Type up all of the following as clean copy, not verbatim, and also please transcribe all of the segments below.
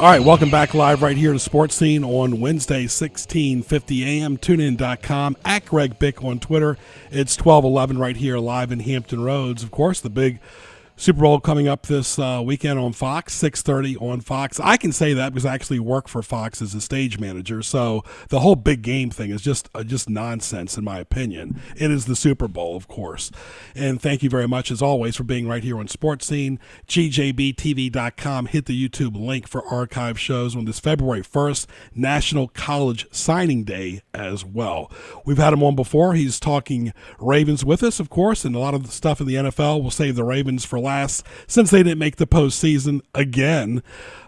All right, welcome back live right here to Sports Scene on Wednesday, 1650 a.m. TuneIn.com, at Greg Bick on Twitter. It's 12:11 right here live in Hampton Roads. Of course, the big Super Bowl coming up this weekend on Fox, 6:30 on Fox. I can say that because I actually work for Fox as a stage manager. So the whole big game thing is just nonsense, in my opinion. It is the Super Bowl, of course. And thank you very much, as always, for being right here on Sports Scene. GJBTV.com. Hit the YouTube link for archive shows on this February 1st, National College Signing Day as well. We've had him on before. He's talking Ravens with us, of course, and a lot of the stuff in the NFL. We'll save the Ravens for last, since they didn't make the postseason again.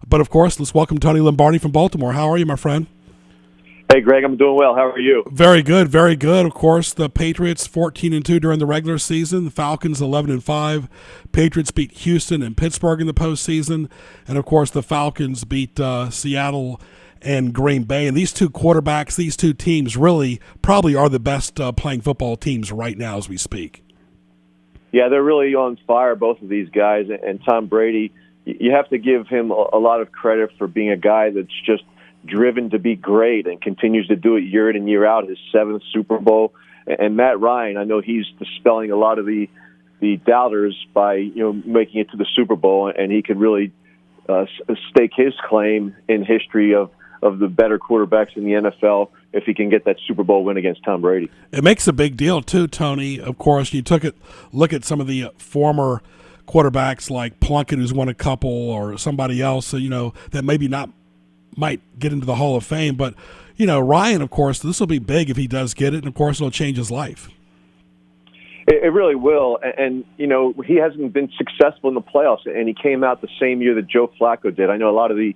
But of course, let's welcome Tony Lombardi from Baltimore. How are you, my friend? Hey, Greg, I'm doing well. How are you? Very good, very good. Of course, the Patriots 14-2 during the regular season. The Falcons 11-5. Patriots beat Houston and Pittsburgh in the postseason, and of course, the Falcons beat Seattle and Green Bay. And these two quarterbacks, these two teams, really probably are the best playing football teams right now as we speak. Yeah, they're really on fire, both of these guys. And Tom Brady, you have to give him a lot of credit for being a guy that's just driven to be great and continues to do it year in and year out, his seventh Super Bowl. And Matt Ryan, I know he's dispelling a lot of the doubters by making it to the Super Bowl, and he could really stake his claim in history of the better quarterbacks in the NFL if he can get that Super Bowl win against Tom Brady. It makes a big deal, too, Tony. Of course, you look at some of the former quarterbacks like Plunkett, who's won a couple, or somebody else, that maybe not might get into the Hall of Fame. But, Ryan, of course, this will be big if he does get it, and, of course, it'll change his life. It really will. And, he hasn't been successful in the playoffs, and he came out the same year that Joe Flacco did. I know a lot of the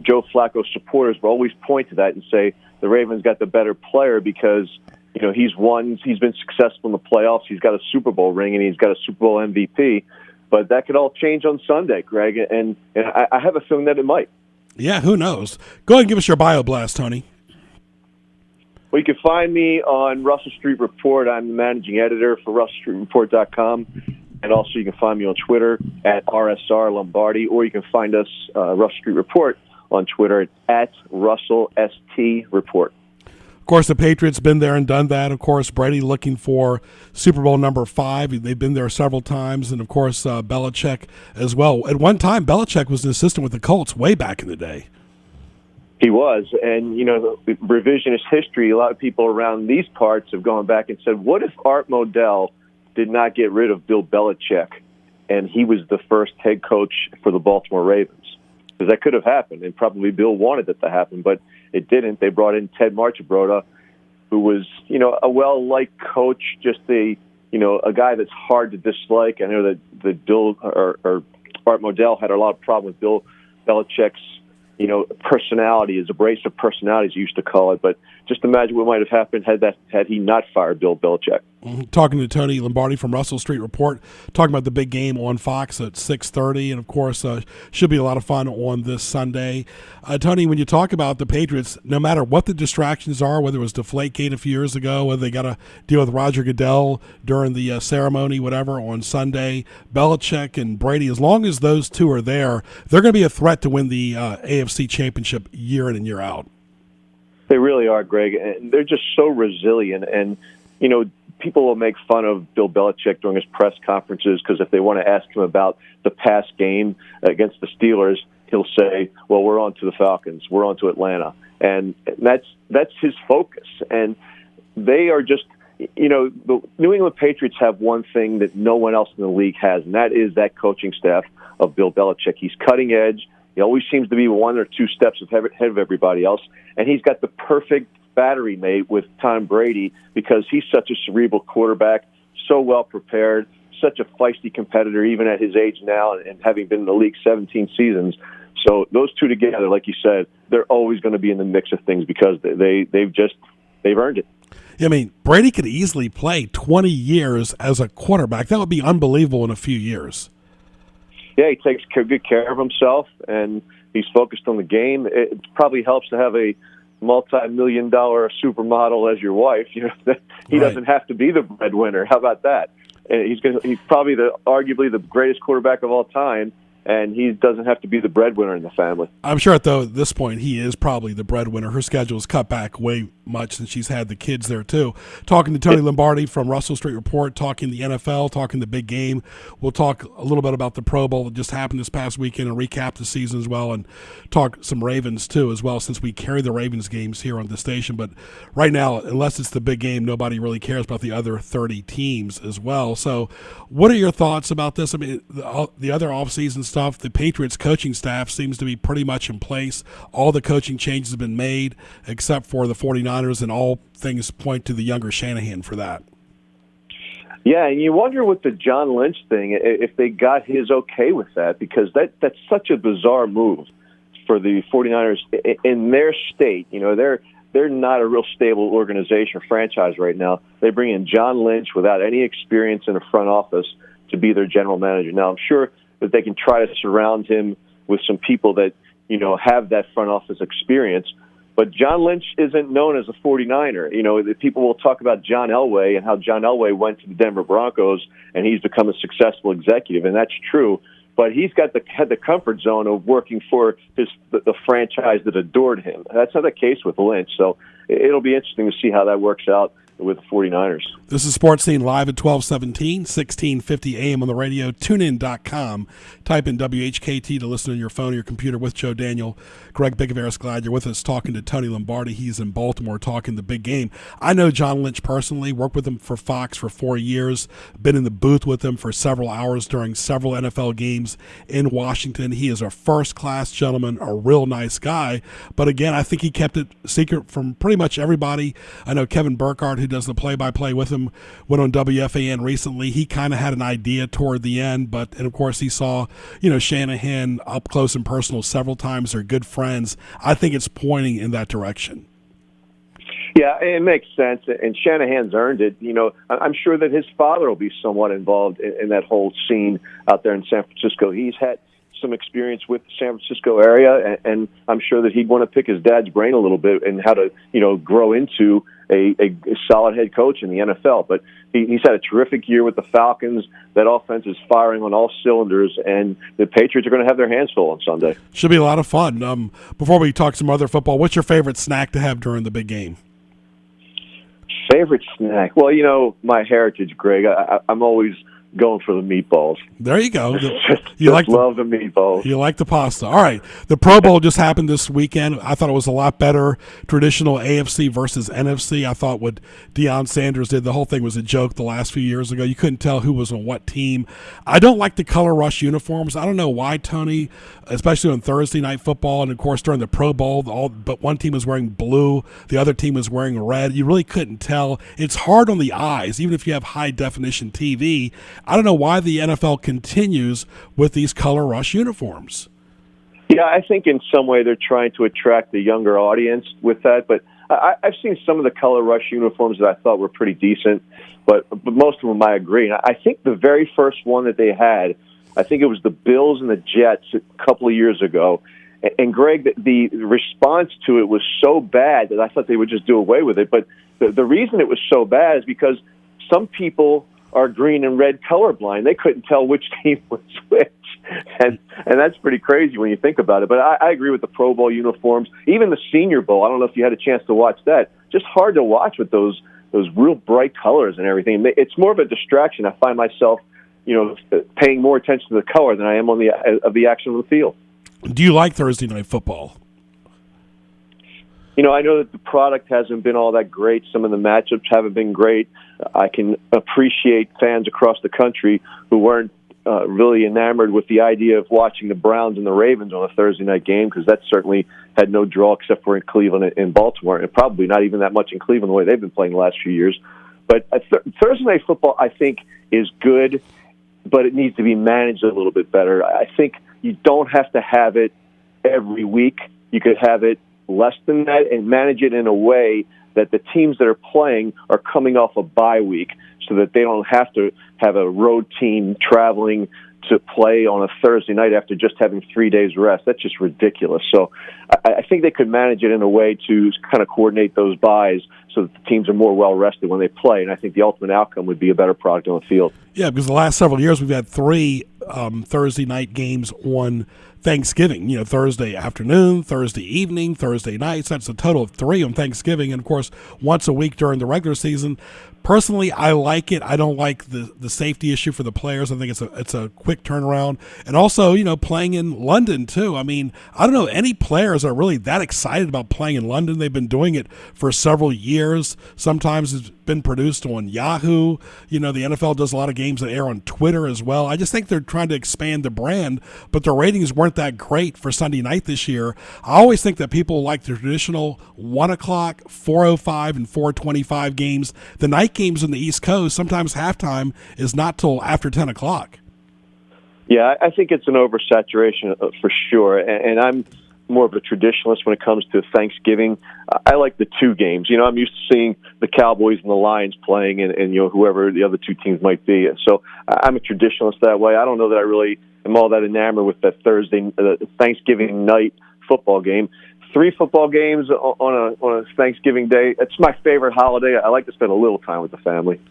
Joe Flacco supporters will always point to that and say the Ravens got the better player because, he's been successful in the playoffs, he's got a Super Bowl ring, and he's got a Super Bowl MVP. But that could all change on Sunday, Greg, and I have a feeling that it might. Yeah, who knows? Go ahead and give us your bio blast, Tony. Well, you can find me on Russell Street Report. I'm the managing editor for RussellStreetReport.com. And also you can find me on Twitter at RSR Lombardi, or you can find us, Russell Street Report, on Twitter at Russell ST Report. Of course, the Patriots been there and done that. Of course, Brady looking for Super Bowl number 5. They've been there several times. And, of course, Belichick as well. At one time, Belichick was an assistant with the Colts way back in the day. He was. And, revisionist history, a lot of people around these parts have gone back and said, what if Art Modell did not get rid of Bill Belichick and he was the first head coach for the Baltimore Ravens? Because that could have happened, and probably Bill wanted it to happen, but it didn't. They brought in Ted Marchibroda, who was, a well-liked coach, just a guy that's hard to dislike. I know that Bill or Art Modell had a lot of problem with Bill Belichick's, personality, his abrasive personality, as you used to call it. But just imagine what might have happened had he not fired Bill Belichick. Talking to Tony Lombardi from Russell Street Report, talking about the big game on Fox at 6:30, and of course, should be a lot of fun on this Sunday. Tony, when you talk about the Patriots, no matter what the distractions are, whether it was Deflategate a few years ago, whether they got to deal with Roger Goodell during the ceremony, whatever, on Sunday, Belichick and Brady, as long as those two are there, they're going to be a threat to win the AFC Championship year in and year out. They really are, Greg, and they're just so resilient. And, people will make fun of Bill Belichick during his press conferences because if they want to ask him about the past game against the Steelers, he'll say, well, we're on to the Falcons, we're on to Atlanta. And that's his focus. And they are just, the New England Patriots have one thing that no one else in the league has, and that is that coaching staff of Bill Belichick. He's cutting edge. He always seems to be one or two steps ahead of everybody else. And he's got the perfect battery mate with Tom Brady because he's such a cerebral quarterback, so well prepared, such a feisty competitor even at his age now and having been in the league 17 seasons. So those two together, like you said, they're always going to be in the mix of things because they've earned it. I mean, Brady could easily play 20 years as a quarterback. That would be unbelievable in a few years. Yeah, he takes good care of himself, and he's focused on the game. It probably helps to have a multi-million-dollar supermodel as your wife. He doesn't have to be the breadwinner. How about that? And he's probably arguably the greatest quarterback of all time, and he doesn't have to be the breadwinner in the family. I'm sure, though, at this point, he is probably the breadwinner. Her schedule is cut back way much since she's had the kids there, too. Talking to Tony Lombardi from Russell Street Report, talking the NFL, talking the big game. We'll talk a little bit about the Pro Bowl that just happened this past weekend and recap the season as well, and talk some Ravens, too, as well, since we carry the Ravens games here on the station. But right now, unless it's the big game, nobody really cares about the other 30 teams as well. So what are your thoughts about this? I mean, the other offseason stuff, the Patriots coaching staff seems to be pretty much in place. All the coaching changes have been made except for the 49ers, and all things point to the younger Shanahan for that. Yeah, and you wonder with the John Lynch thing, if they got his okay with that, because that's such a bizarre move for the 49ers in their state. You know, they're not a real stable organization or franchise right now. They bring in John Lynch without any experience in the front office to be their general manager. Now, I'm sure that they can try to surround him with some people that, you know, have that front office experience. But John Lynch isn't known as a 49er. You know, the people will talk about John Elway and how John Elway went to the Denver Broncos and he's become a successful executive, and that's true. But he's had the comfort zone of working for the franchise that adored him. That's not the case with Lynch. So it'll be interesting to see how that works out with the 49ers. This is Sports Scene live at 12:17, 1650 AM on the radio, tunein.com. Type in WHKT to listen on your phone or your computer with Joe Daniel. Greg Bicouvaris, glad you're with us, talking to Tony Lombardi. He's in Baltimore talking the big game. I know John Lynch personally, worked with him for Fox for 4 years, been in the booth with him for several hours during several NFL games in Washington. He is a first-class gentleman, a real nice guy. But again, I think he kept it secret from pretty much everybody. I know Kevin Burkhardt, who does the play-by-play with him, went on WFAN recently. He kind of had an idea toward the end, and of course he saw, you know, Shanahan up close and personal several times. They're good friends. I think it's pointing in that direction. Yeah, it makes sense, and Shanahan's earned it. You know, I'm sure that his father will be somewhat involved in that whole scene out there in San Francisco. He's had some experience with the San Francisco area, and I'm sure that he'd want to pick his dad's brain a little bit and how to, you know, grow into a solid head coach in the NFL. But he's had a terrific year with the Falcons. That offense is firing on all cylinders, and the Patriots are going to have their hands full on Sunday. Should be a lot of fun. Before we talk some other football, what's your favorite snack to have during the big game? Favorite snack? Well, you know, my heritage, Greg. I'm always going for the meatballs. There you go. Love the meatballs. You like the pasta. All right. The Pro Bowl just happened this weekend. I thought it was a lot better. Traditional AFC versus NFC. I thought what Deion Sanders did, the whole thing was a joke the last few years ago. You couldn't tell who was on what team. I don't like the color rush uniforms. I don't know why, Tony, especially on Thursday Night Football, and of course during the Pro Bowl, but one team was wearing blue, the other team was wearing red. You really couldn't tell. It's hard on the eyes, even if you have high-definition TV. I don't know why the NFL continues with these color rush uniforms. Yeah, I think in some way they're trying to attract the younger audience with that, but I've seen some of the color rush uniforms that I thought were pretty decent, but most of them I agree. And I think the very first one that they had, I think it was the Bills and the Jets a couple of years ago. And Greg, the response to it was so bad that I thought they would just do away with it. But the reason it was so bad is because some people are green and red colorblind. They couldn't tell which team was which. And that's pretty crazy when you think about it. But I agree with the Pro Bowl uniforms. Even the Senior Bowl, I don't know if you had a chance to watch that. Just hard to watch with those real bright colors and everything. It's more of a distraction. I find myself, you know, paying more attention to the color than I am on the action on the field. Do you like Thursday Night Football? You know, I know that the product hasn't been all that great. Some of the matchups haven't been great. I can appreciate fans across the country who weren't really enamored with the idea of watching the Browns and the Ravens on a Thursday night game, because that certainly had no draw except for in Cleveland and Baltimore, and probably not even that much in Cleveland the way they've been playing the last few years. But Thursday Night Football, I think, is good, but it needs to be managed a little bit better. I think you don't have to have it every week. You could have it less than that and manage it in a way that the teams that are playing are coming off a bye week so that they don't have to have a road team traveling to play on a Thursday night after just having 3 days rest. That's just ridiculous. So I think they could manage it in a way to kind of coordinate those buys so that the teams are more well-rested when they play, and I think the ultimate outcome would be a better product on the field. Yeah, because the last several years we've had 3 Thursday night games on Thanksgiving. Thursday afternoon, Thursday evening, Thursday nights. That's a total of 3 on Thanksgiving, and of course once a week during the regular season. Personally, I like it. I don't like the safety issue for the players. I think it's a quick turnaround, and also playing in London too. I mean, I don't know any players that are really that excited about playing in London. They've been doing it for several years. Sometimes it's been produced on Yahoo. The NFL does a lot of games that air on Twitter as well. I just think they're trying to expand the brand, but the ratings weren't that great for Sunday night this year. I always think that people like the traditional 1 o'clock, 4:05, and 4:25 games. The night games on the East Coast, sometimes halftime is not till after 10 o'clock. Yeah, I think it's an oversaturation for sure, and I'm more of a traditionalist when it comes to Thanksgiving. I like the 2 games. I'm used to seeing the Cowboys and the Lions playing, and whoever the other 2 teams might be. So I'm a traditionalist that way. I don't know that I really am all that enamored with that Thanksgiving night football game. 3 football games on a Thanksgiving day. It's my favorite holiday. I like to spend a little time with the family.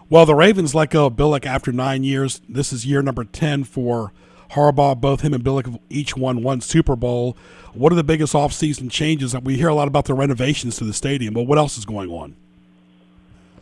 Well, the Ravens let go of Billick after 9 years. This is year number 10 for Harbaugh. Both him and Billick have each won 1 Super Bowl. What are the biggest offseason changes? We hear a lot about the renovations to the stadium, but what else is going on?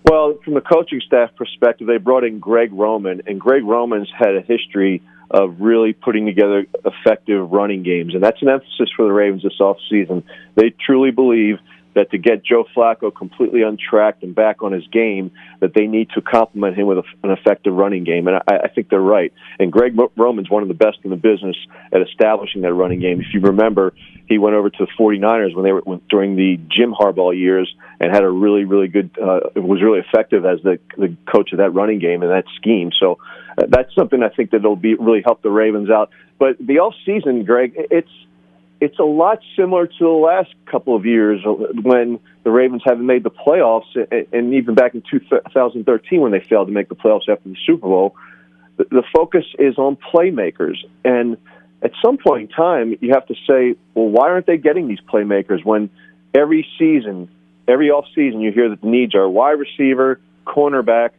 Well, from the coaching staff perspective, they brought in Greg Roman, and Greg Roman's had a history of really putting together effective running games, and that's an emphasis for the Ravens this offseason. They truly believe that to get Joe Flacco completely untracked and back on his game, that they need to complement him with an effective running game, and I think they're right. And Greg Roman's one of the best in the business at establishing that running game. If you remember, he went over to the 49ers during the Jim Harbaugh years and had a really, really good, was really effective as the coach of that running game and that scheme. So that's something I think that'll really help the Ravens out. But the off-season, Greg, it's a lot similar to the last couple of years when the Ravens haven't made the playoffs, and even back in 2013 when they failed to make the playoffs after the Super Bowl. The focus is on playmakers, and at some point in time, you have to say, well, why aren't they getting these playmakers when every offseason you hear that the needs are wide receiver, cornerback,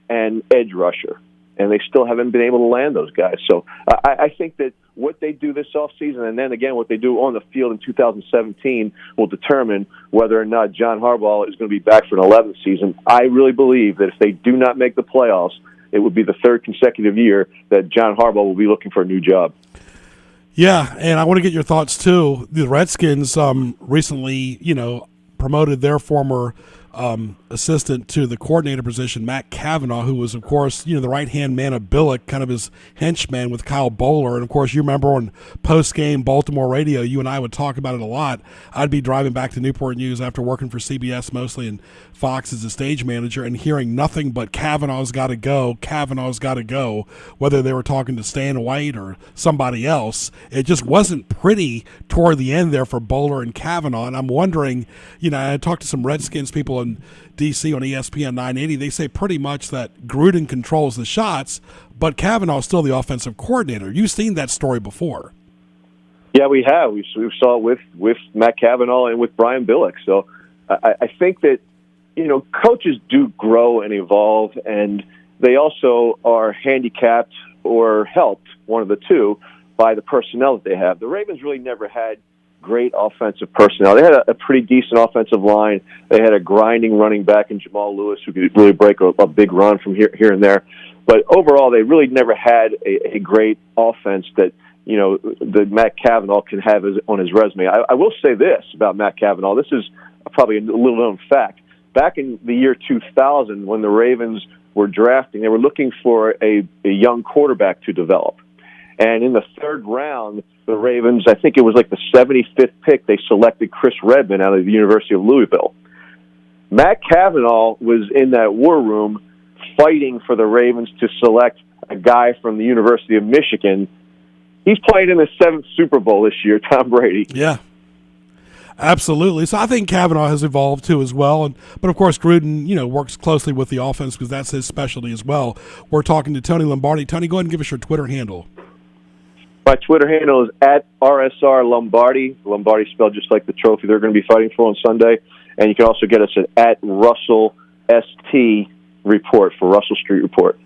and edge rusher, and they still haven't been able to land those guys. So I think that what they do this offseason and then, again, what they do on the field in 2017 will determine whether or not John Harbaugh is going to be back for an 11th season. I really believe that if they do not make the playoffs, it would be the 3rd consecutive year that John Harbaugh will be looking for a new job. Yeah, and I want to get your thoughts, too. The Redskins recently, promoted their former assistant to the coordinator position, Matt Cavanaugh, who was, of course, the right-hand man of Billick, kind of his henchman with Kyle Bowler. And, of course, you remember on post-game Baltimore radio, you and I would talk about it a lot. I'd be driving back to Newport News after working for CBS mostly and Fox as a stage manager and hearing nothing but Cavanaugh's got to go, Cavanaugh's got to go, whether they were talking to Stan White or somebody else. It just wasn't pretty toward the end there for Bowler and Cavanaugh. And I'm wondering, I talked to some Redskins people in D.C. on ESPN 980, they say pretty much that Gruden controls the shots, but Cavanaugh is still the offensive coordinator. You've seen that story before. Yeah, we have. We saw it with Matt Cavanaugh and with Brian Billick. So I think that, coaches do grow and evolve, and they also are handicapped or helped, one of the two, by the personnel that they have. The Ravens really never had great offensive personnel. They had a pretty decent offensive line. They had a grinding running back in Jamal Lewis who could really break a big run from here and there. But overall, they really never had a great offense that, that Matt Cavanaugh can have on his resume. I will say this about Matt Cavanaugh. This is probably a little-known fact. Back in the year 2000, when the Ravens were drafting, they were looking for a young quarterback to develop. And in the 3rd round, the Ravens, I think it was like the 75th pick, they selected Chris Redman out of the University of Louisville. Matt Cavanaugh was in that war room fighting for the Ravens to select a guy from the University of Michigan. He's playing in the 7th Super Bowl this year, Tom Brady. Yeah, absolutely. So I think Cavanaugh has evolved too as well. But of course, Gruden, works closely with the offense because that's his specialty as well. We're talking to Tony Lombardi. Tony, go ahead and give us your Twitter handle. My Twitter handle is @RSR Lombardi. Lombardi spelled just like the trophy they're going to be fighting for on Sunday. And you can also get us at Russell ST Report for Russell Street Report.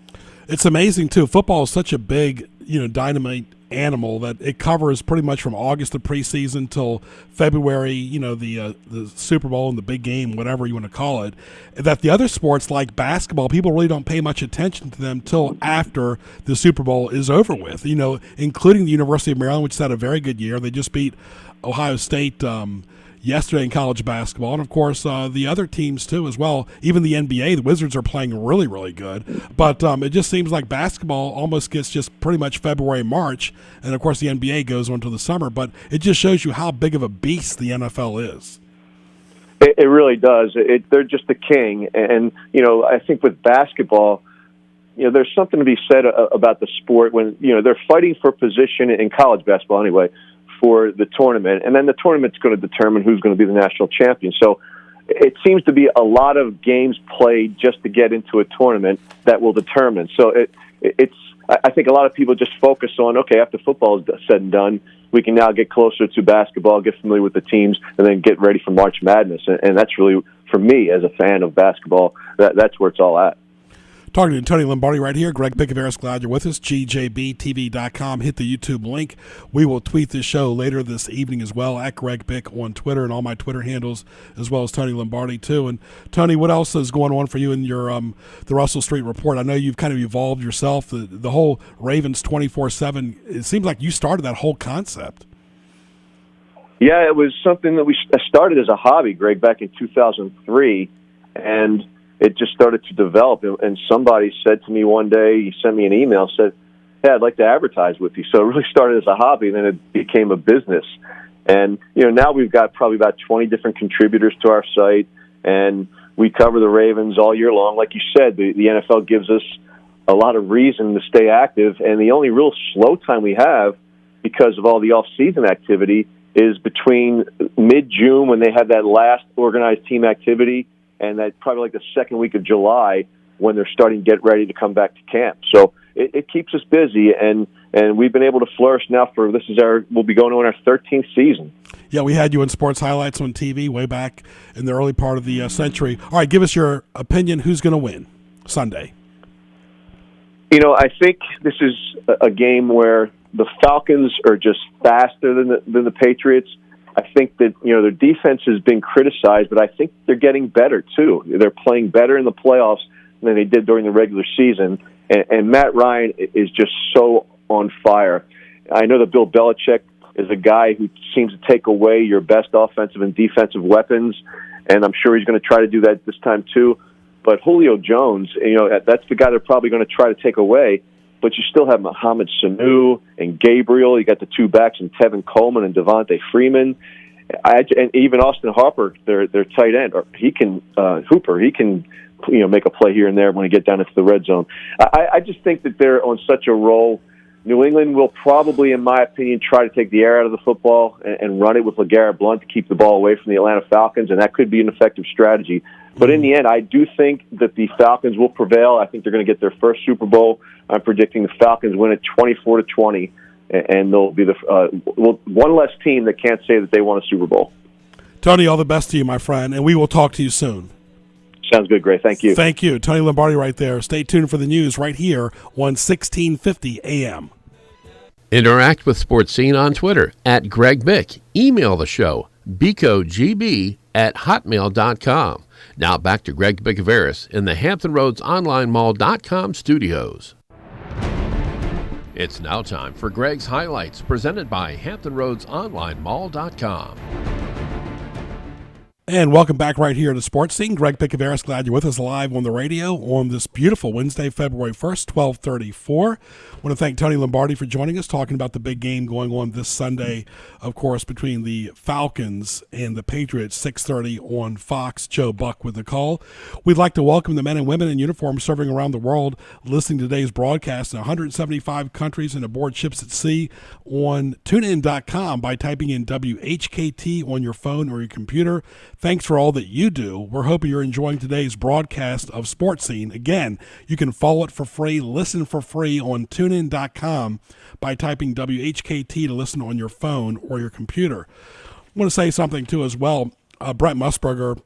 It's amazing too. Football is such a big, dynamite animal that it covers pretty much from August the preseason till February. The Super Bowl and the big game, whatever you want to call it. That the other sports like basketball, people really don't pay much attention to them till after the Super Bowl is over with. Including the University of Maryland, which had a very good year. They just beat Ohio State yesterday in college basketball, and of course the other teams too as well. Even the NBA, the Wizards are playing really, really good, but it just seems like basketball almost gets just pretty much February, March, and of course the NBA goes on to the summer, but it just shows you how big of a beast the NFL is. It really does. They're just the king, and I think with basketball, there's something to be said about the sport when they're fighting for position in college basketball anyway, for the tournament, and then the tournament's going to determine who's going to be the national champion. So it seems to be a lot of games played just to get into a tournament that will determine. So I think a lot of people just focus on, okay, after football is said and done, we can now get closer to basketball, get familiar with the teams, and then get ready for March Madness. And that's really, for me as a fan of basketball, that's where it's all at. Talking to Tony Lombardi right here. Greg Bicouvaris, glad you're with us. GJBTV.com. Hit the YouTube link. We will tweet this show later this evening as well, at Greg Bick on Twitter and all my Twitter handles, as well as Tony Lombardi too. And Tony, what else is going on for you in your the Russell Street Report? I know you've kind of evolved yourself. The whole Ravens 24/7. It seems like you started that whole concept. Yeah, it was something that I started as a hobby, Greg, back in 2003, and it just started to develop, and somebody said to me one day, he sent me an email, said, hey, I'd like to advertise with you. So it really started as a hobby, and then it became a business. And, now we've got probably about 20 different contributors to our site, and we cover the Ravens all year long. Like you said, the NFL gives us a lot of reason to stay active, and the only real slow time we have because of all the off-season activity is between mid-June when they have that last organized team activity and that probably like the second week of July when they're starting to get ready to come back to camp. So it keeps us busy, and we've been able to flourish now we'll be going on our 13th season. Yeah, we had you in Sports Highlights on TV way back in the early part of the century. All right, give us your opinion. Who's going to win Sunday? I think this is a game where the Falcons are just faster than the Patriots. I think that, their defense has been criticized, but I think they're getting better, too. They're playing better in the playoffs than they did during the regular season. And Matt Ryan is just so on fire. I know that Bill Belichick is a guy who seems to take away your best offensive and defensive weapons, and I'm sure he's going to try to do that this time, too. But Julio Jones, that's the guy they're probably going to try to take away. But you still have Mohamed Sanu and Gabriel. You got the two backs and Tevin Coleman and Devontae Freeman, and even Austin Harper, their tight end, or he can Hooper. He can make a play here and there when you get down into the red zone. I just think that they're on such a roll. New England will probably, in my opinion, try to take the air out of the football and run it with LeGarrette Blount to keep the ball away from the Atlanta Falcons, and that could be an effective strategy. But in the end, I do think that the Falcons will prevail. I think they're going to get their first Super Bowl. I'm predicting the Falcons win it 24-20, and they'll be the one less team that can't say that they won a Super Bowl. Tony, all the best to you, my friend, and we will talk to you soon. Sounds good, Gray. Thank you. Thank you. Tony Lombardi right there. Stay tuned for the news right here on 1650 AM. Interact with Sports Scene on Twitter at Greg Bick. Email the show, bicogb@hotmail.com. Now back to Greg Bicouvaris in the Hampton Roads Online Mall.com studios. It's now time for Greg's Highlights, presented by Hampton Roads Online Mall.com. And welcome back right here to Sports Scene. Greg Bicouvaris, glad you're with us live on the radio on this beautiful Wednesday, February 1st, 12:34. I want to thank Tony Lombardi for joining us, talking about the big game going on this Sunday, of course, between the Falcons and the Patriots, 6:30 on Fox. Joe Buck with the call. We'd like to welcome the men and women in uniform serving around the world, listening to today's broadcast in 175 countries and aboard ships at sea on tunein.com by typing in WHKT on your phone or your computer. Thanks for all that you do. We're hoping you're enjoying today's broadcast of Sports Scene. Again, you can follow it for free, listen for free on tunein.com by typing WHKT to listen on your phone or your computer. I want to say something, too, as well. Brent Musburger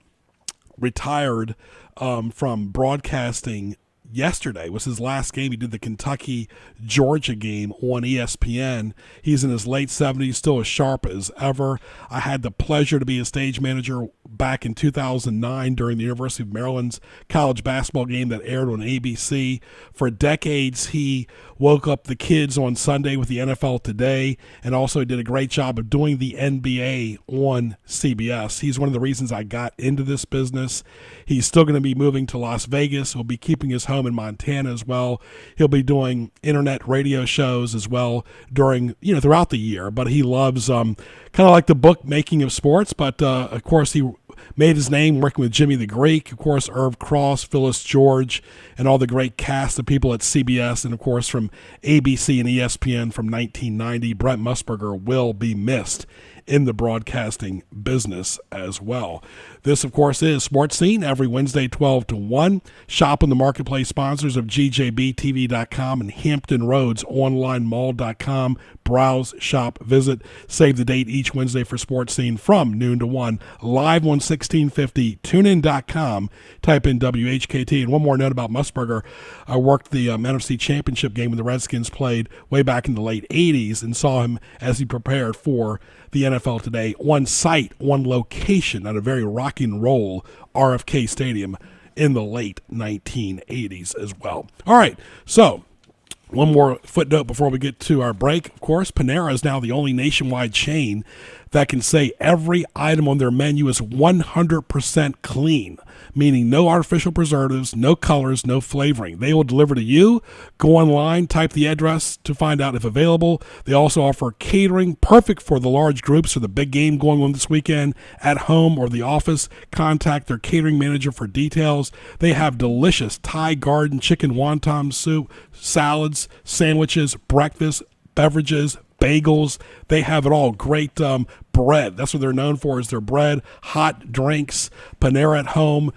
retired from broadcasting yesterday was his last game. He did the Kentucky-Georgia game on ESPN. He's in his late 70s, still as sharp as ever. I had the pleasure to be a stage manager back in 2009 during the University of Maryland's college basketball game that aired on ABC. For decades, he woke up the kids on Sunday with the NFL Today, and also did a great job of doing the NBA on CBS. He's one of the reasons I got into this business. He's still going to be moving to Las Vegas. He'll be keeping his home in Montana as well. He'll be doing internet radio shows as well during, throughout the year. But he loves kind of like the bookmaking of sports. But of course, he made his name working with Jimmy the Greek, of course, Irv Cross, Phyllis George, and all the great cast of people at CBS, and of course from ABC and ESPN from 1990. Brent Musburger will be missed in the broadcasting business as well. This, of course, is Sports Scene every Wednesday, 12 to 1. Shop on the marketplace sponsors of GJBTV.com and Hampton Roads OnlineMall.com. Browse, shop, visit, save the date each Wednesday for Sports Scene from noon to 1. Live on 1650, tunein.com. Type in WHKT. And one more note about Musburger. I worked the NFC Championship game when the Redskins played way back in the late 80s and saw him as he prepared for the NFL Today on site, one location at a very rock and roll RFK Stadium in the late 1980s as well. All right, so one more footnote before we get to our break. Of course, Panera is now the only nationwide chain that can say every item on their menu is 100% clean, meaning no artificial preservatives, no colors, no flavoring. They will deliver to you. Go online, type the address to find out if available. They also offer catering, perfect for the large groups or the big game going on this weekend at home or the office. Contact their catering manager for details. They have delicious Thai garden chicken wonton soup, salads, sandwiches, breakfast, beverages, bagels. They have it all. Great bread. That's what they're known for, is their bread. Hot drinks. Panera at home.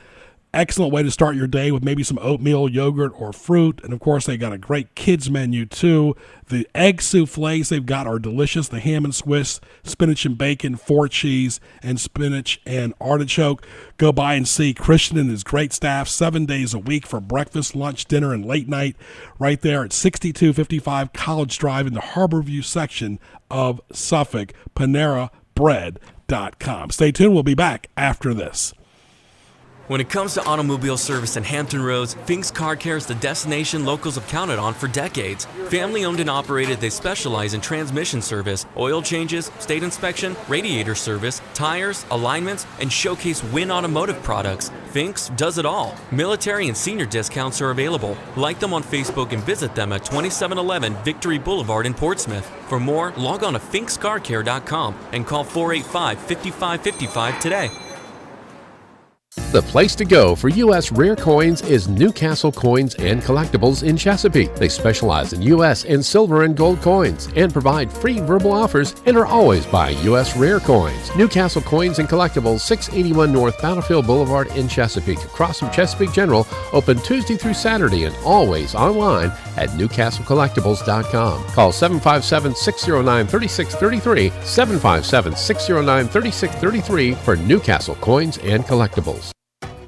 Excellent way to start your day with maybe some oatmeal, yogurt, or fruit. And, of course, they got a great kids menu, too. The egg souffles they've got are delicious. The ham and Swiss, spinach and bacon, 4 cheese, and spinach and artichoke. Go by and see Christian and his great staff 7 days a week for breakfast, lunch, dinner, and late night right there at 6255 College Drive in the Harborview section of Suffolk. PaneraBread.com. Stay tuned. We'll be back after this. When it comes to automobile service in Hampton Roads, Fink's Car Care is the destination locals have counted on for decades. Family owned and operated, they specialize in transmission service, oil changes, state inspection, radiator service, tires, alignments, and showcase Win Automotive products. Fink's does it all. Military and senior discounts are available. Like them on Facebook and visit them at 2711 Victory Boulevard in Portsmouth. For more, log on to finkscarcare.com and call 485-5555 today. The place to go for U.S. rare coins is Newcastle Coins and Collectibles in Chesapeake. They specialize in U.S. and silver and gold coins and provide free verbal offers and are always buying U.S. rare coins. Newcastle Coins and Collectibles, 681 North Battlefield Boulevard in Chesapeake, across from Chesapeake General, open Tuesday through Saturday and always online at newcastlecollectibles.com. Call 757-609-3633, 757-609-3633 for Newcastle Coins and Collectibles.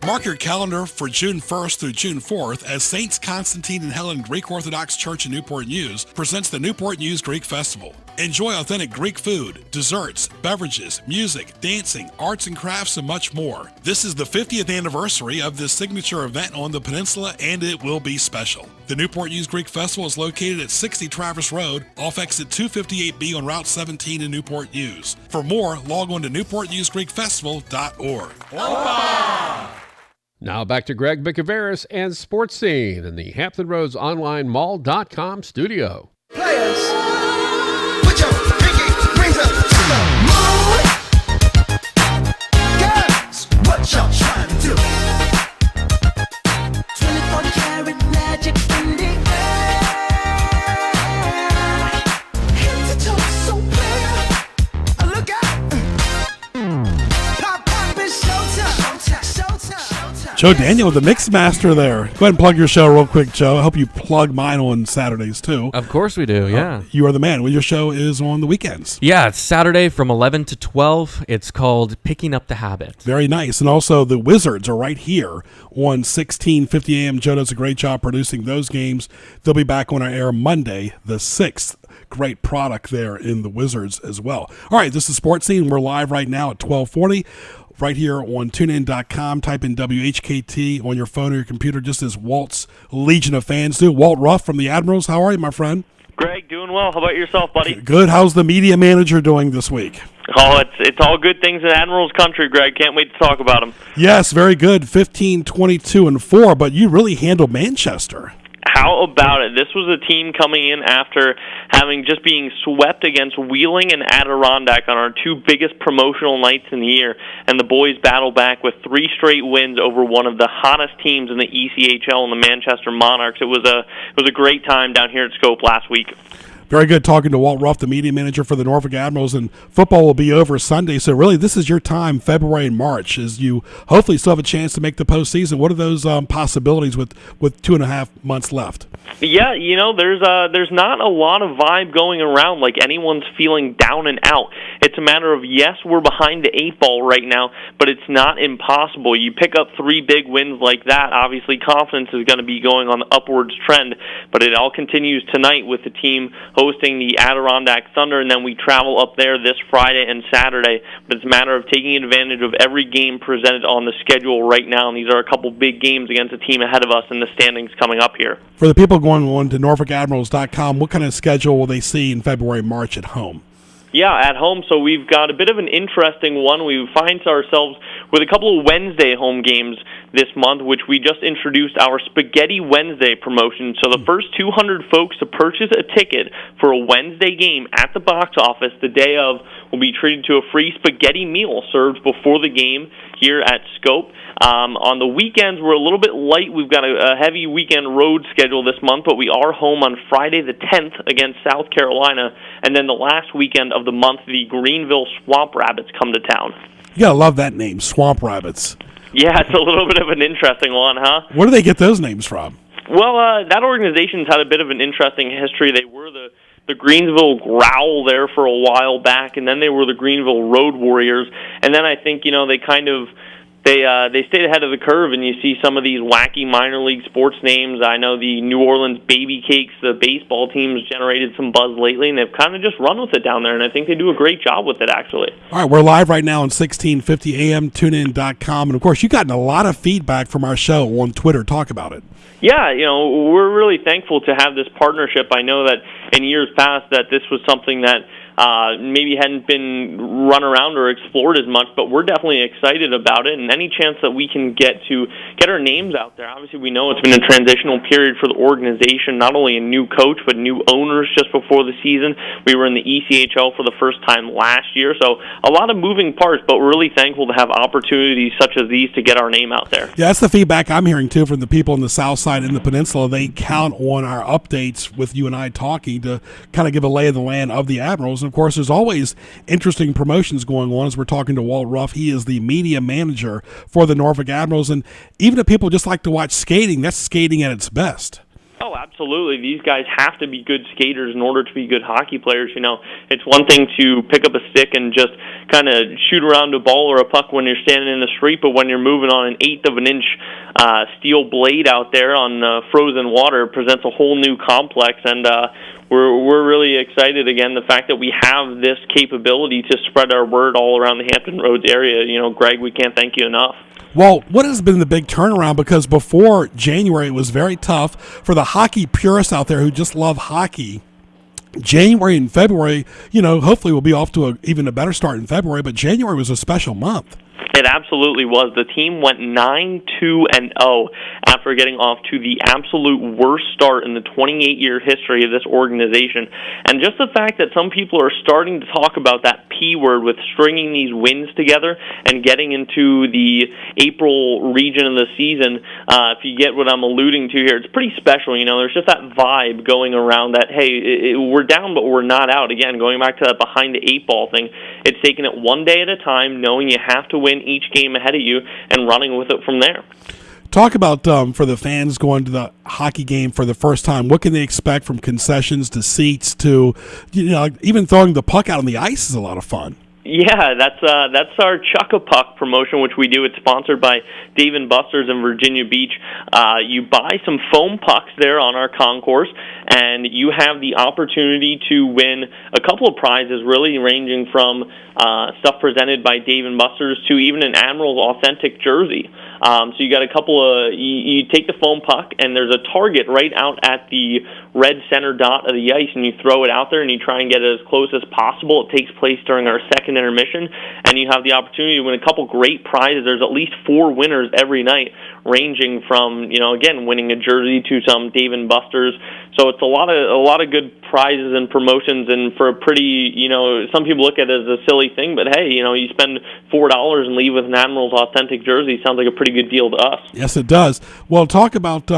Mark your calendar for June 1st through June 4th as Saints Constantine and Helen Greek Orthodox Church in Newport News presents the Newport News Greek Festival. Enjoy authentic Greek food, desserts, beverages, music, dancing, arts and crafts, and much more. This is the 50th anniversary of this signature event on the peninsula, and it will be special. The Newport News Greek Festival is located at 60 Travis Road, off exit 258B on Route 17 in Newport News. For more, log on to newportnewsgreekfestival.org. Opa! Now back to Greg Bicouvaris and Sports Scene in the Hampton Roads Online Mall.com studio. Players, put your pinky rings up to the moon. Girls, what y'all trying to do? 24-karat magic in the air. Head to toe so clear. Look out. Pop, pop, it's showtime. Showtime. Joe Daniel, the mix master there. Go ahead and plug your show real quick, Joe. I hope you plug mine on Saturdays, too. Of course we do, yeah. You are the man. Well, your show is on the weekends. Yeah, it's Saturday from 11 to 12. It's called Picking Up the Habit. Very nice. And also, the Wizards are right here on 1650 AM. Joe does a great job producing those games. They'll be back on our air Monday, the 6th. Great product there in the Wizards as well. All right, this is Sports Scene. We're live right now at 1240. Right here on TuneIn.com, type in WHKT on your phone or your computer, just as Walt's Legion of Fans do. Walt Ruff from the Admirals, how are you, my friend? Greg, doing well. How about yourself, buddy? Good. How's the media manager doing this week? Oh, it's all good things in Admirals country, Greg. Can't wait to talk about them. Yes, very good. 15, 22, and 4, but you really handled Manchester. How about it? This was a team coming in after having just being swept against Wheeling and Adirondack on our two biggest promotional nights in the year, and the boys battle back with 3 straight wins over one of the hottest teams in the ECHL and the Manchester Monarchs. It was a great time down here at Scope last week. Very good talking to Walt Ruff, the media manager for the Norfolk Admirals, and football will be over Sunday. So really, this is your time, February and March, as you hopefully still have a chance to make the postseason. What are those possibilities with 2.5 months left? Yeah, there's not a lot of vibe going around like anyone's feeling down and out. It's a matter of, yes, we're behind the 8 ball right now, but it's not impossible. You pick up 3 big wins like that, obviously confidence is going to be going on the upwards trend, but it all continues tonight with the team hosting the Adirondack Thunder, and then we travel up there this Friday and Saturday. But it's a matter of taking advantage of every game presented on the schedule right now, and these are a couple big games against a team ahead of us in the standings coming up here. For the people going on to NorfolkAdmirals.com, what kind of schedule will they see in February and March at home? Yeah, at home, so we've got a bit of an interesting one. We find ourselves with a couple of Wednesday home games this month, which we just introduced our Spaghetti Wednesday promotion. So the first 200 folks to purchase a ticket for a Wednesday game at the box office the day of will be treated to a free spaghetti meal served before the game here at Scope. On the weekends, we're a little bit light. We've got a heavy weekend road schedule this month, but we are home on Friday the 10th against South Carolina, and then the last weekend of the month, the Greenville Swamp Rabbits come to town. You gotta love that name, Swamp Rabbits. Yeah, it's a little bit of an interesting one, huh? Where do they get those names from? Well, that organization's had a bit of an interesting history. They were the Greensville Growl there for a while back, and then they were the Greenville Road Warriors, and then I think, they kind of They stayed ahead of the curve, and you see some of these wacky minor league sports names. I know the New Orleans Baby Cakes, the baseball team, has generated some buzz lately, and they've kind of just run with it down there, and I think they do a great job with it, actually. All right, we're live right now on 1650 AM, tunein.com, and, of course, you've gotten a lot of feedback from our show on Twitter. Talk about it. Yeah, we're really thankful to have this partnership. I know that in years past that this was something that maybe hadn't been run around or explored as much, but we're definitely excited about it, and any chance that we can get our names out there. Obviously, we know it's been a transitional period for the organization, not only a new coach, but new owners just before the season. We were in the ECHL for the first time last year, so a lot of moving parts, but we're really thankful to have opportunities such as these to get our name out there. Yeah, that's the feedback I'm hearing, too, from the people on the south side and the peninsula. They count on our updates with you and I talking to kind of give a lay of the land of the Admirals. And, of course, there's always interesting promotions going on as we're talking to Walt Ruff. He is the media manager for the Norfolk Admirals. And even if people just like to watch skating, that's skating at its best. Oh, absolutely. These guys have to be good skaters in order to be good hockey players. It's one thing to pick up a stick and just kind of shoot around a ball or a puck when you're standing in the street, but when you're moving on an eighth of an inch steel blade out there on frozen water, it presents a whole new complex, and we're really excited, again, the fact that we have this capability to spread our word all around the Hampton Roads area. Greg, we can't thank you enough. Well, what has been the big turnaround? Because before January, it was very tough for the hockey purists out there who just love hockey. January and February, hopefully we'll be off to even a better start in February, but January was a special month. It absolutely was. The team went 9-2-0 after getting off to the absolute worst start in the 28-year history of this organization. And just the fact that some people are starting to talk about that P word with stringing these wins together and getting into the April region of the season, if you get what I'm alluding to here, it's pretty special. There's just that vibe going around that, hey, we're down, but we're not out. Again, going back to that behind the eight ball thing, it's taking it one day at a time, knowing you have to win each game ahead of you and running with it from there. Talk about for the fans going to the hockey game for the first time. What can they expect from concessions to seats to, even throwing the puck out on the ice is a lot of fun. Yeah, that's our Chuck-a-Puck promotion, which we do. It's sponsored by Dave & Buster's in Virginia Beach. You buy some foam pucks there on our concourse, and you have the opportunity to win a couple of prizes, really ranging from stuff presented by Dave & Buster's to even an Admiral's authentic jersey. So you got a couple of, you take the foam puck, and there's a target right out at the red center dot of the ice, and you throw it out there, and you try and get it as close as possible. It takes place during our second intermission, and you have the opportunity to win a couple great prizes. There's at least 4 winners every night, ranging from, again, winning a jersey to some Dave & Buster's. So it's a lot of good prizes and promotions, and for a pretty, some people look at it as a silly thing, but hey, you spend $4 and leave with an Admiral's authentic jersey. Sounds like a pretty good deal to us. Yes, it does. Well, talk about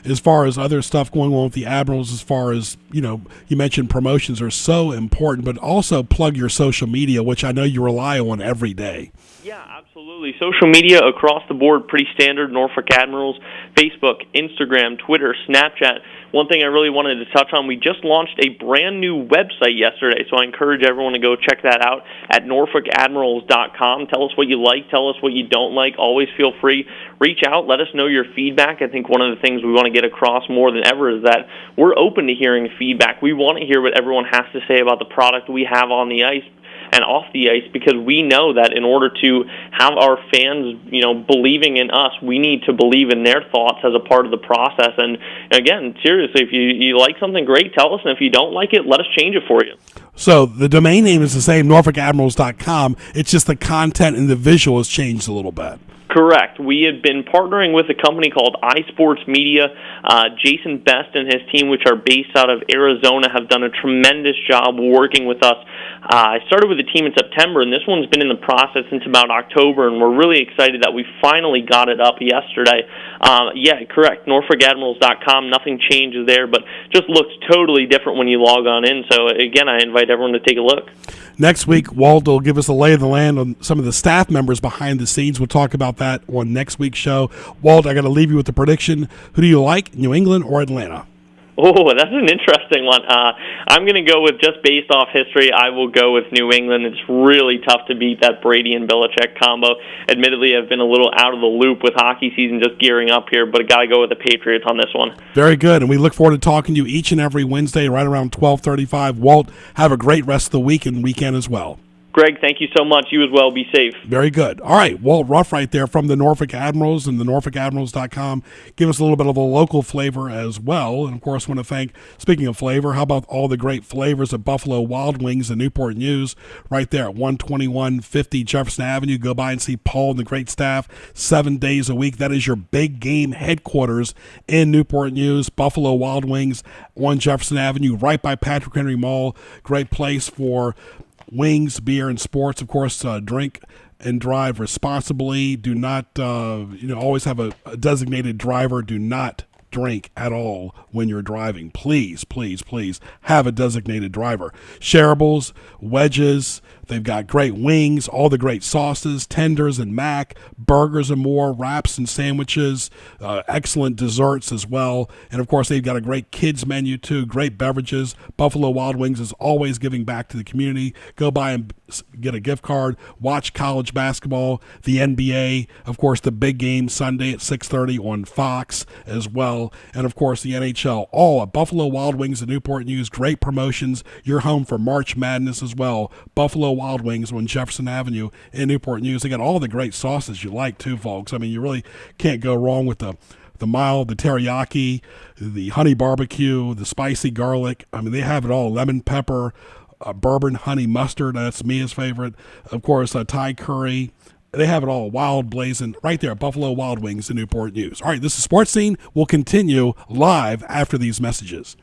as far as other stuff going on with the Admirals, as far as, you mentioned promotions are so important, but also plug your social media, which I know you rely on every day. Yeah, absolutely. Social media across the board, pretty standard. Norfolk Admirals, Facebook, Instagram, Twitter, Snapchat. One thing I really wanted to touch on, we just launched a brand new website yesterday, so I encourage everyone to go check that out at norfolkadmirals.com. Tell us what you like, tell us what you don't like. Always feel free. Reach out, let us know your feedback. I think one of the things we want to get across more than ever is that we're open to hearing feedback. We want to hear what everyone has to say about the product we have on the ice and off the ice, because we know that in order to have our fans, believing in us, we need to believe in their thoughts as a part of the process. And again, seriously, if you like something, great, tell us, and if you don't like it, let us change it for you. So the domain name is the same, norfolkadmirals.com. It's just the content and the visual has changed a little bit. Correct. We have been partnering with a company called iSports Media. Jason Best and his team, which are based out of Arizona, have done a tremendous job working with us. I started with the team in September, and this one's been in the process since about October, and we're really excited that we finally got it up yesterday. Yeah, correct. NorfolkAdmirals.com. Nothing changes there, but just looks totally different when you log on in. So, again, I invite everyone to take a look. Next week, Walt will give us a lay of the land on some of the staff members behind the scenes. We'll talk about that on next week's show. Walt, I got to leave you with the prediction. Who do you like, New England or Atlanta? Oh, that's an interesting one. I'm going to go with, just based off history, I will go with New England. It's really tough to beat that Brady and Belichick combo. Admittedly, I've been a little out of the loop with hockey season, just gearing up here, but I got to go with the Patriots on this one. Very good, and we look forward to talking to you each and every Wednesday right around 12:35. Walt, have a great rest of the week and weekend as well. Greg, thank you so much. You as well. Be safe. Very good. All right, Walt Ruff right there from the Norfolk Admirals and the NorfolkAdmirals.com. Give us a little bit of a local flavor as well. And, of course, want to thank, speaking of flavor, how about all the great flavors of Buffalo Wild Wings and Newport News right there at 12150 Jefferson Avenue. Go by and see Paul and the great staff 7 days a week. That is your big game headquarters in Newport News. Buffalo Wild Wings on Jefferson Avenue right by Patrick Henry Mall. Great place for wings, beer, and sports. Of course, drink and drive responsibly. Do not, always have a designated driver. Do not drink at all when you're driving. Please, please, please have a designated driver. Shareables, wedges, they've got great wings, all the great sauces, tenders and mac, burgers and more, wraps and sandwiches, excellent desserts as well. And of course, they've got a great kids menu too, great beverages. Buffalo Wild Wings is always giving back to the community. Go by and get a gift card, watch college basketball, the NBA, of course, the big game Sunday at 6:30 on Fox as well. And of course, the NHL, all at Buffalo Wild Wings and Newport News. Great promotions. You're home for March Madness as well. Buffalo Wild Wings on Jefferson Avenue in Newport News. They got all the great sauces you like too, folks. I mean, you really can't go wrong with the mild, the teriyaki, the honey barbecue, the spicy garlic. I mean, they have it all. Lemon pepper, bourbon honey mustard. That's Mia's favorite. Of course, Thai curry. They have it all, wild blazing, right there at Buffalo Wild Wings in Newport News. All right, this is Sports Scene. We'll continue live after these messages.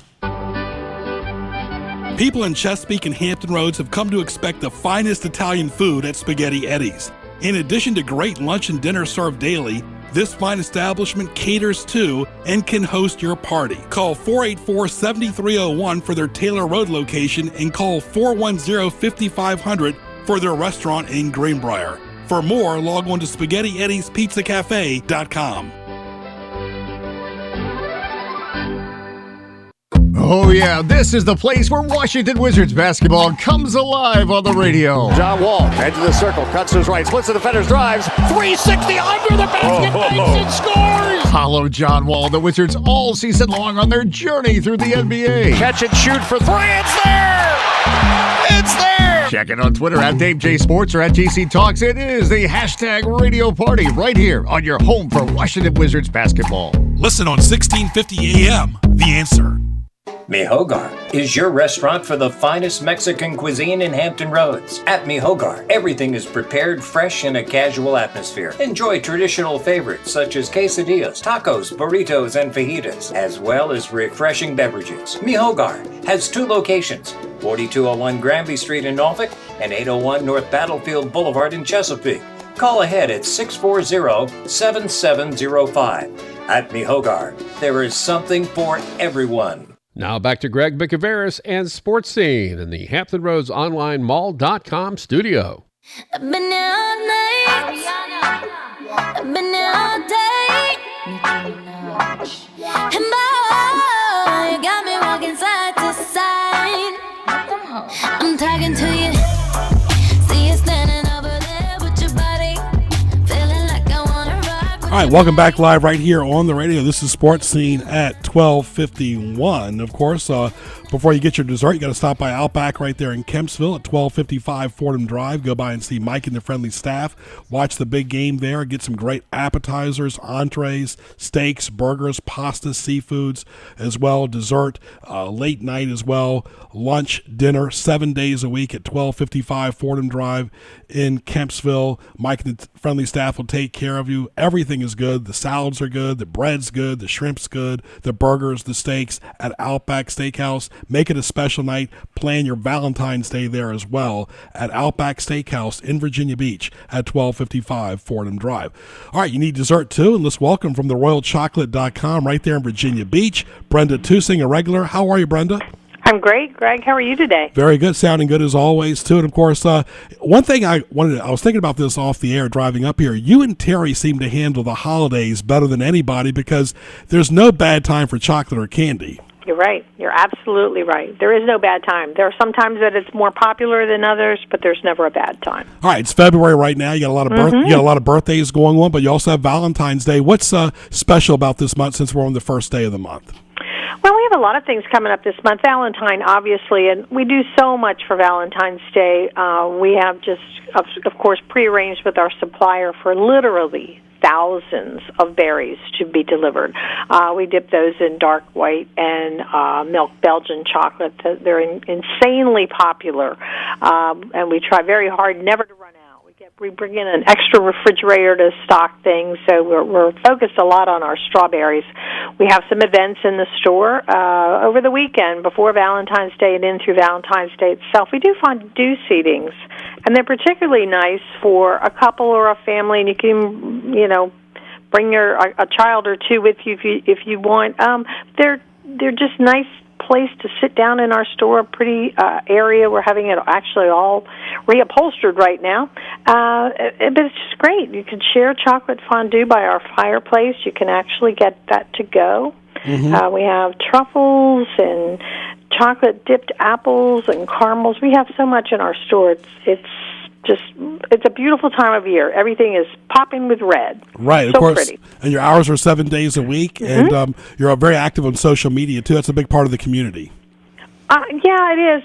People in Chesapeake and Hampton Roads have come to expect the finest Italian food at Spaghetti Eddie's. In addition to great lunch and dinner served daily, this fine establishment caters to and can host your party. Call 484-7301 for their Taylor Road location and call 410-5500 for their restaurant in Greenbrier. For more, log on to SpaghettiEddiesPizzaCafe.com. Oh, yeah, this is the place where Washington Wizards basketball comes alive on the radio. John Walt, edge of the circle, cuts to his right, splits the defenders, drives, 360 under the basket, makes and scores! Follow John Wall, the Wizards, all season long on their journey through the NBA. Catch and shoot for three, it's there! It's there! Check it on Twitter at Dave J Sports or at JC Talks. It is the hashtag radio party right here on your home for Washington Wizards basketball. Listen on 1650 AM, The Answer. Mi Hogar is your restaurant for the finest Mexican cuisine in Hampton Roads. At Mi Hogar, everything is prepared fresh in a casual atmosphere. Enjoy traditional favorites such as quesadillas, tacos, burritos, and fajitas, as well as refreshing beverages. Mi Hogar has two locations, 4201 Granby Street in Norfolk and 801 North Battlefield Boulevard in Chesapeake. Call ahead at 640-7705. At Mi Hogar, there is something for everyone. Now back to Greg Bicouvaris and Sports Scene in the Hampton Roads Online Mall.com studio. I've been here all night. I've been here all day. And boy, you got me walking side to side. I'm talking to you. See you standing over there with your body. Feeling like I wanna rock with All right, welcome back live right here on the radio. This is Sports Scene at 12:51. Of course, before you get your dessert, you got to stop by Outback right there in Kempsville at 1255 Fordham Drive. Go by and see Mike and the friendly staff. Watch the big game there. Get some great appetizers, entrees, steaks, burgers, pastas, seafoods as well, dessert, late night as well, lunch, dinner, 7 days a week at 1255 Fordham Drive in Kempsville. Mike and the friendly staff will take care of you. Everything is good. The salads are good. The bread's good. The shrimp's good. The burgers, the steaks at Outback Steakhouse. Make it a special night. Plan your Valentine's Day there as well at Outback Steakhouse in Virginia Beach at 1255 Fordham Drive. All right, you need dessert too, and let's welcome from the RoyalChocolate.com right there in Virginia Beach, Brenda Tusing, a regular. How are you, Brenda? I'm great, Greg. How are you today? Very good, sounding good as always too. And of course, one thing I was thinking about this off the air driving up here. You and Terry seem to handle the holidays better than anybody because there's no bad time for chocolate or candy. You're right. You're absolutely right. There is no bad time. There are some times that it's more popular than others, but there's never a bad time. All right, it's February right now. You got a lot of you got a lot of birthdays going on, but you also have Valentine's Day. What's special about this month since we're on the first day of the month? Well, we have a lot of things coming up this month. Valentine, obviously, and we do so much for Valentine's Day. We have just, of course, prearranged with our supplier for literally thousands of berries to be delivered. We dip those in dark white and milk Belgian chocolate. They're insanely popular, and we try very hard never to run out. We bring in an extra refrigerator to stock things, so we're focused a lot on our strawberries. We have some events in the store over the weekend before Valentine's Day and in through Valentine's Day itself. We do fondue seatings, and they're particularly nice for a couple or a family, and you can, bring a child or two with you if you want. They're just nice place to sit down in our store, a pretty area. We're having it actually all reupholstered right now. But it's just great. You can share chocolate fondue by our fireplace. You can actually get that to go. Mm-hmm. We have truffles and chocolate-dipped apples and caramels. We have so much in our store. It's a beautiful time of year. Everything is popping with red. Right, of course. Pretty. And your hours are 7 days a week, mm-hmm. and you're very active on social media too. That's a big part of the community. Yeah, it is.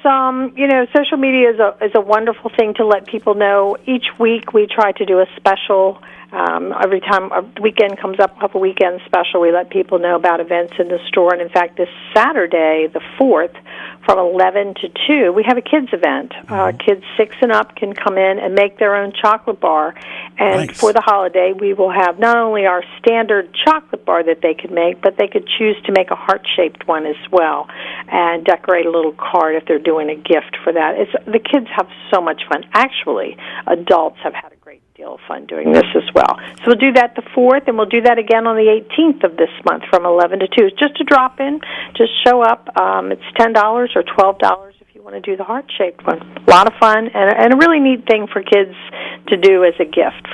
Social media is a wonderful thing to let people know. Each week we try to do a special. Every time a weekend comes up, a weekend special, we let people know about events in the store. And in fact, this Saturday, the 4th, from 11 to 2, we have a kids event. Kids 6 and up can come in and make their own chocolate bar. And nice. For the holiday, we will have not only our standard chocolate bar that they could make, but they could choose to make a heart-shaped one as well and decorate a little card if they're doing a gift for that. The kids have so much fun. Actually, adults have had a great deal of fun doing this as well. So we'll do that the 4th, and we'll do that again on the 18th of this month from 11 to 2. It's just a drop-in. Just show up. It's $10 or $12 if you want to do the heart-shaped one. A lot of fun and a really neat thing for kids to do as a gift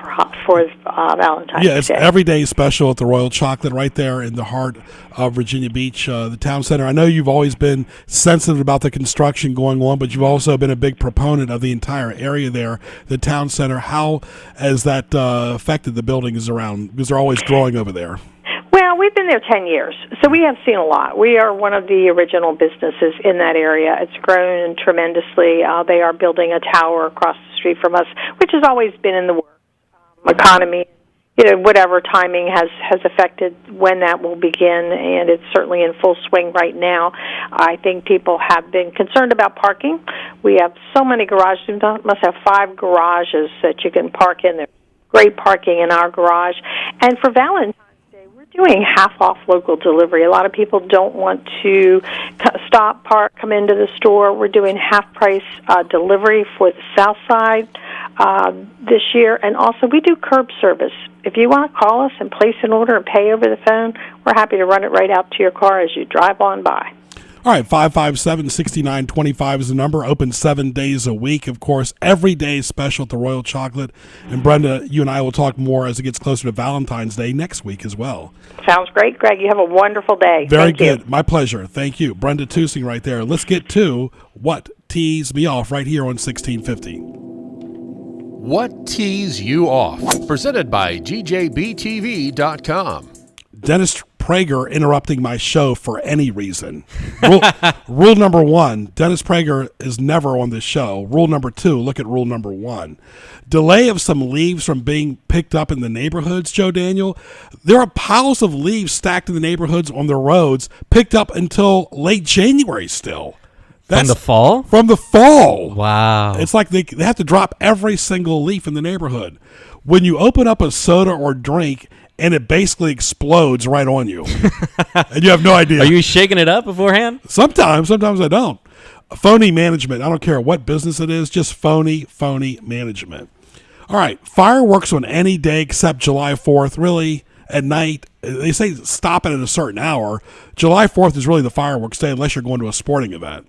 for Valentine's Day. Yeah, it's every day special at the Royal Chocolate right there in the heart of Virginia Beach, the town center. I know you've always been sensitive about the construction going on, but you've also been a big proponent of the entire area there, the town center. How has that affected the buildings around? Because they're always growing over there. Well, we've been there 10 years, so we have seen a lot. We are one of the original businesses in that area. It's grown tremendously. They are building a tower across the street from us, which has always been in the works. Economy, whatever timing has affected when that will begin, and it's certainly in full swing right now. I think people have been concerned about parking. We have so many garages. We must have 5 garages that you can park in. There's great parking in our garage. And for Valentine's Day, we're doing half-off local delivery. A lot of people don't want to stop, park, come into the store. We're doing half-price delivery for the South Side this year. And also, we do curb service. If you want to call us and place an order and pay over the phone, we're happy to run it right out to your car as you drive on by. All right, 557-6925 is the number. Open 7 days a week. Of course, every day is special at the Royal Chocolate. And Brenda, you and I will talk more as it gets closer to Valentine's Day next week as well. Sounds great, Greg. You have a wonderful day. Very good. My pleasure. Thank you. Brenda Tusing right there. Let's get to What Tees Me Off right here on 1650. What Tees You Off? Presented by GJBTV.com. Dennis Prager interrupting my show for any reason. Rule number 1, Dennis Prager is never on this show. Rule number 2, look at rule number 1. Delay of some leaves from being picked up in the neighborhoods, Joe Daniel. There are piles of leaves stacked in the neighborhoods on the roads, picked up until late January still. From the fall? From the fall. Wow. It's like they have to drop every single leaf in the neighborhood. When you open up a soda or drink, and it basically explodes right on you. And you have no idea. Are you shaking it up beforehand? Sometimes I don't. Phony management. I don't care what business it is, just phony management. All right, fireworks on any day except July 4th, really, at night. They say stop it at a certain hour. July 4th is really the fireworks day unless you're going to a sporting event.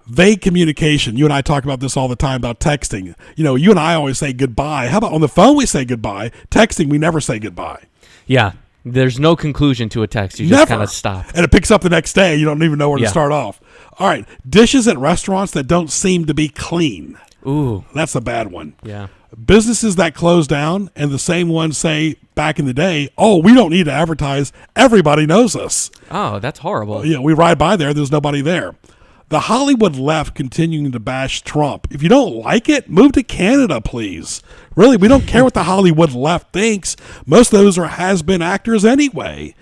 Vague communication. You and I talk about this all the time about texting. You and I always say goodbye. How about on the phone we say goodbye? Texting, we never say goodbye. Yeah. There's no conclusion to a text. You just kind of stop. And it picks up the next day. You don't even know where to start off. All right. Dishes at restaurants that don't seem to be clean. Ooh. That's a bad one. Yeah. Businesses that close down and the same ones say back in the day, oh, we don't need to advertise. Everybody knows us. Oh, that's horrible. We ride by there's nobody there. The Hollywood left continuing to bash Trump. If you don't like it, move to Canada, please. Really, we don't care what the Hollywood left thinks. Most of those are has-been actors anyway.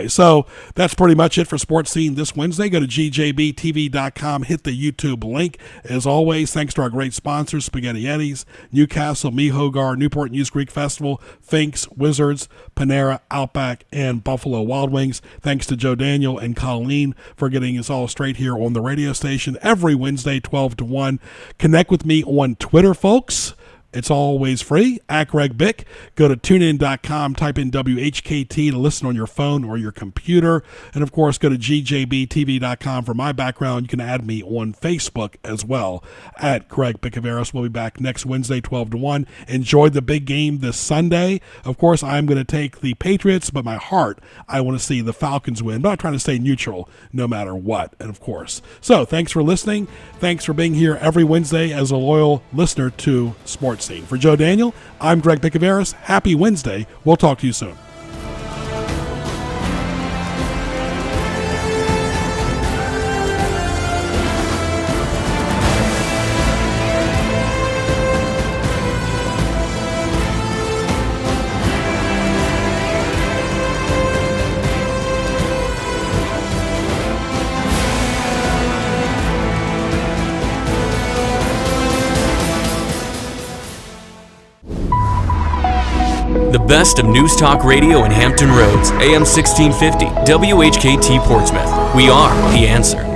So that's pretty much it for Sports Scene this Wednesday. Go to gjbtv.com, hit the YouTube link. As always, thanks to our great sponsors, Spaghetti Eddies, Newcastle, Me Hogar, Newport News Creek Festival, Finks, Wizards, Panera, Outback, and Buffalo Wild Wings. Thanks to Joe Daniel and Colleen for getting us all straight here on the radio station every Wednesday, 12 to 1. Connect with me on Twitter, folks. It's always free. @GregBick. Go to tunein.com, type in WHKT to listen on your phone or your computer. And, of course, go to GJBTV.com for my background. You can add me on Facebook as well, @Greg Bicouvaris. We'll be back next Wednesday, 12 to 1. Enjoy the big game this Sunday. Of course, I'm going to take the Patriots, but my heart, I want to see the Falcons win. But I'm trying to stay neutral no matter what, and of course. So, thanks for listening. Thanks for being here every Wednesday as a loyal listener to Sports Scene. For Joe Daniel, I'm Greg Bicouvaris. Happy Wednesday. We'll talk to you soon. The best of News Talk Radio in Hampton Roads, AM 1650, WHKT Portsmouth. We are the answer.